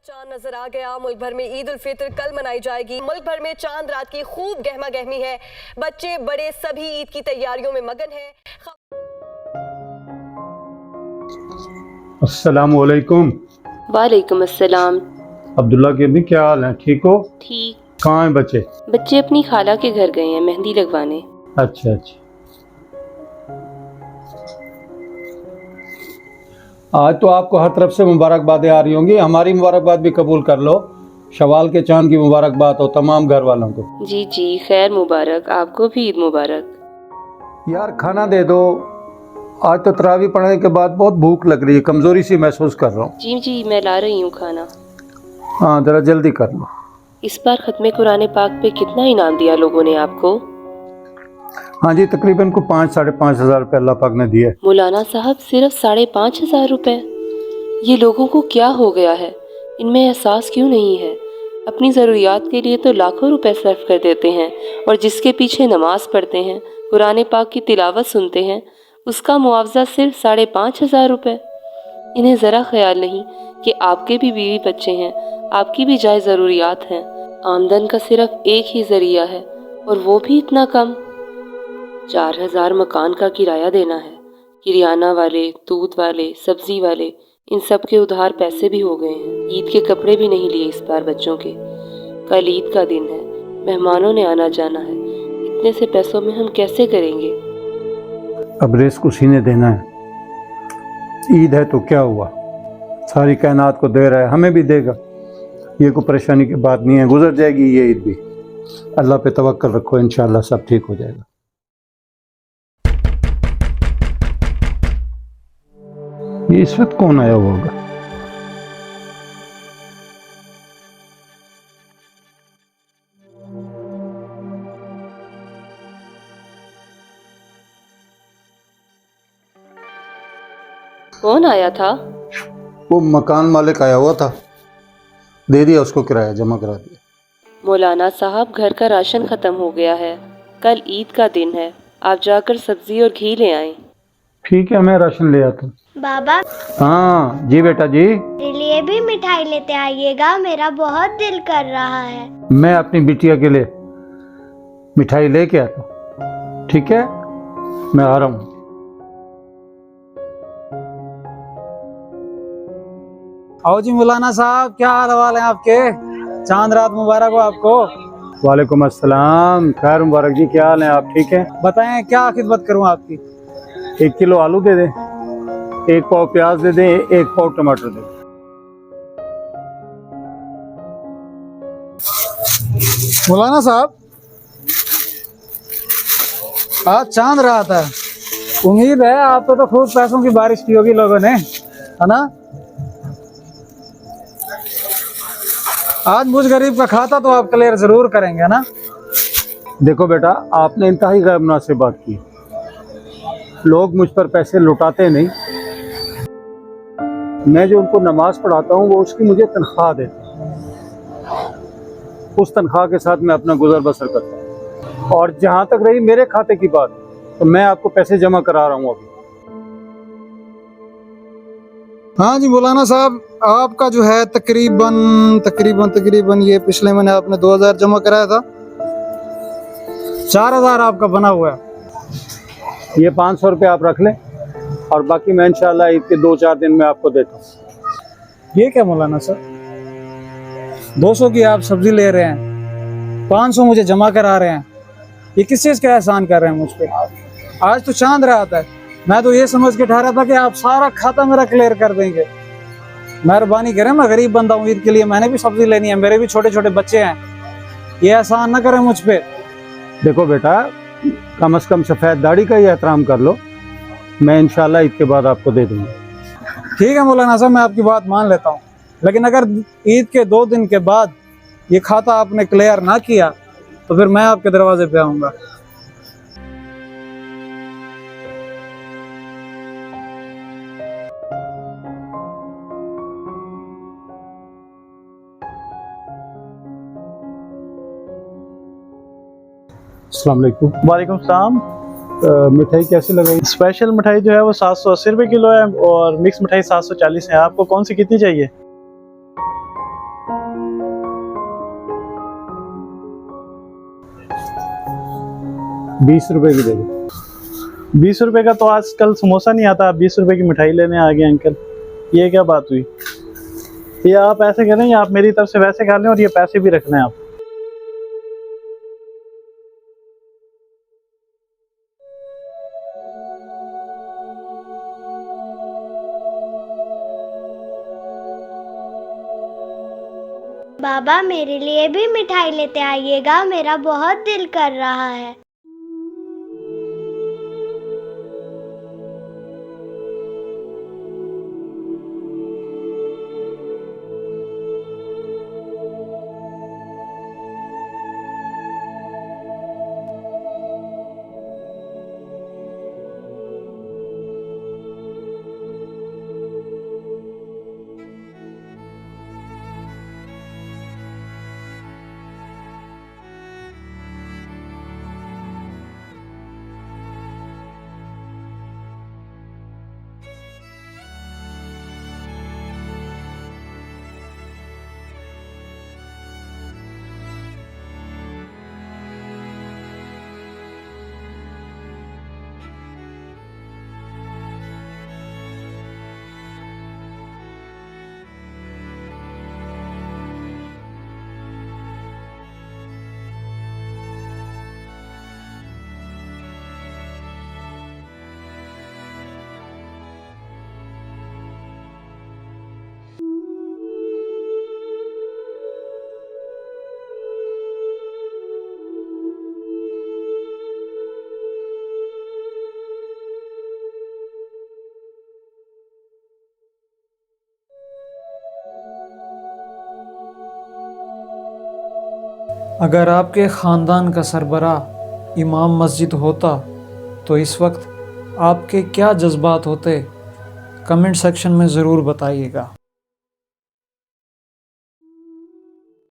चांद नजर आ गया। मुल्क भर में ईद उल फित्र कल मनाई जाएगी। मुल्क भर में चांद रात की खूब गहमा गहमी है। बच्चे बड़े सभी ईद की तैयारियों में मगन हैं। अस्सलामु अलैकुम। वालेकुम अस्सलाम। अब्दुल्ला के भी क्या हाल है? ठीक हो? ठीक। कहाँ हैं बच्चे? बच्चे अपनी खाला के घर गए हैं मेहंदी लगवाने। अच्छा अच्छा। आज तो आपको हर तरफ से मुबारकबादें आ रही होंगी। हमारी मुबारकबाद भी कबूल कर लो। शवाल के चांद की मुबारकबाद हो तमाम घर वालों को। जी जी, खैर मुबारक, आपको भी ईद मुबारक। यार खाना दे दो। आज तो तरावी पढ़ने के बाद बहुत भूख लग रही है, कमज़ोरी सी महसूस कर रहा हूँ। जी जी, मैं ला रही हूँ खाना। हाँ ज़रा जल्दी कर लो। इस बार खत्मे कुरान पाक पे कितना इनाम दिया लोगों ने आपको? हाँ जी, तकरीबन को 5-5.5 हज़ार रुपये अल्लाह पाक ने दिए। मौलाना साहब, सिर्फ 5.5 रुपए? ये लोगों को क्या हो गया है? इनमें एहसास क्यों नहीं है? अपनी ज़रूरियात के लिए तो लाखों रुपए सर्फ कर देते हैं और जिसके पीछे नमाज पढ़ते हैं, कुरान पाक की तिलावत सुनते हैं, उसका मुआवजा सिर्फ 5.5 रुपए। इन्हें ज़रा ख्याल नहीं कि आपके भी बीवी बच्चे हैं, आपकी भी जायज़ ज़रूरियात हैं। आमदन का सिर्फ एक ही ज़रिया है और वो भी इतना कम। 4,000 मकान का किराया देना है। किरियाना वाले, दूध वाले, सब्जी वाले, इन सब के उधार पैसे भी हो गए हैं। ईद के कपड़े भी नहीं लिए इस बार बच्चों के। कल ईद का दिन है, मेहमानों ने आना जाना है। इतने से पैसों में हम कैसे करेंगे? अब रिस्क उसी ने देना है। ईद है तो क्या हुआ, सारी कायनात को दे रहा है, हमें भी देगा। ये कोई परेशानी की बात नहीं है, गुजर जाएगी ये ईद भी। अल्लाह पे तवक्कल रखो, इंशाल्लाह सब ठीक हो जाएगा। ये इस वक्त कौन आया हुआ होगा? कौन आया था? वो मकान मालिक आया हुआ था, दे दिया उसको, किराया जमा करा दिया। मौलाना साहब, घर का राशन खत्म हो गया है। कल ईद का दिन है, आप जाकर सब्जी और घी ले आएं। ठीक है, मैं राशन ले आता हूँ। बाबा, हाँ जी बेटा जी। मेरे लिए भी मिठाई लेते आइएगा, मेरा बहुत दिल कर रहा है। मैं अपनी बिटिया के लिए मिठाई लेके आता हूँ, ठीक है? मैं आ रहा हूँ। आओ जी मौलाना साहब, क्या हाल हवाल है आपके? चांद रात मुबारक हो आपको। वालेकुम अस्सलाम, खैर मुबारक जी, क्या हाल है? आप ठीक हैं? बताएं क्या खिदमत करूं आपकी? 1 किलो आलू दे दें, 1 पाव प्याज दे दें, 1 पाव टमाटर दे दें। मौलाना साहब, आज चांद रात है, उम्मीद है आपको तो खूब पैसों की बारिश की होगी लोगों ने, है ना? आज मुझ गरीब का खाता तो आप क्लियर जरूर करेंगे ना? देखो बेटा, आपने इंतहाई गैर मुनासिब बात की। लोग मुझ पर पैसे लुटाते नहीं। मैं जो उनको नमाज पढ़ाता हूँ वो उसकी मुझे तनख्वाह देते हैं। उस तनख्वाह के साथ मैं अपना गुजर बसर करता हूँ। और जहाँ तक रही मेरे खाते की बात, तो मैं आपको पैसे जमा करा रहा हूँ अभी। हाँ जी मौलाना साहब, आपका जो है तकरीबन ये पिछले महीने आपने 2,000 जमा कराया था, 4,000 आपका बना हुआ है। ये 500 रुपये आप रख लें और बाकी मैं इंशाल्लाह ईद के 2-4 दिन में आपको देता हूँ। ये क्या मौलाना सर, 200 की आप सब्जी ले रहे हैं, 500 मुझे जमा करा रहे हैं, ये किस चीज़ का एहसान कर रहे हैं मुझ पे? आज तो चांद रात है, मैं तो ये समझ के ठहरा था कि आप सारा खाता मेरा क्लियर कर देंगे। मेहरबानी करें, मैं गरीब बंदा हूँ, ईद के लिए मैंने भी सब्जी लेनी है, मेरे भी छोटे छोटे बच्चे हैं, ये एहसान ना करें मुझ पे। देखो बेटा, कम से कम सफ़ेद दाढ़ी का ही एहतराम कर लो। मैं इंशाल्लाह ईद के बाद आपको दे दूँगा। ठीक है मौलाना साहब, मैं आपकी बात मान लेता हूँ, लेकिन अगर ईद के 2 दिन के बाद ये खाता आपने क्लियर ना किया तो फिर मैं आपके दरवाजे पे आऊँगा। अस्सलाम वालेकुम। वालेकुम सलाम। मिठाई कैसी लगाई? स्पेशल मिठाई जो है वो 780 रुपये किलो है और मिक्स मिठाई 740 है। आपको कौन सी कितनी चाहिए? 20 रुपए की दे दो। 20 रुपए का तो आजकल समोसा नहीं आता, 20 रुपए की मिठाई लेने आ गए अंकल, ये क्या बात हुई? ये आप ऐसे करें या आप मेरी तरफ से वैसे खा लें और ये पैसे भी रख लें आप। बाबा मेरे लिए भी मिठाई लेते आइएगा, मेरा बहुत दिल कर रहा है। अगर आपके ख़ानदान का सरबराह इमाम मस्जिद होता तो इस वक्त आपके क्या जज्बात होते, कमेंट सेक्शन में ज़रूर बताइएगा।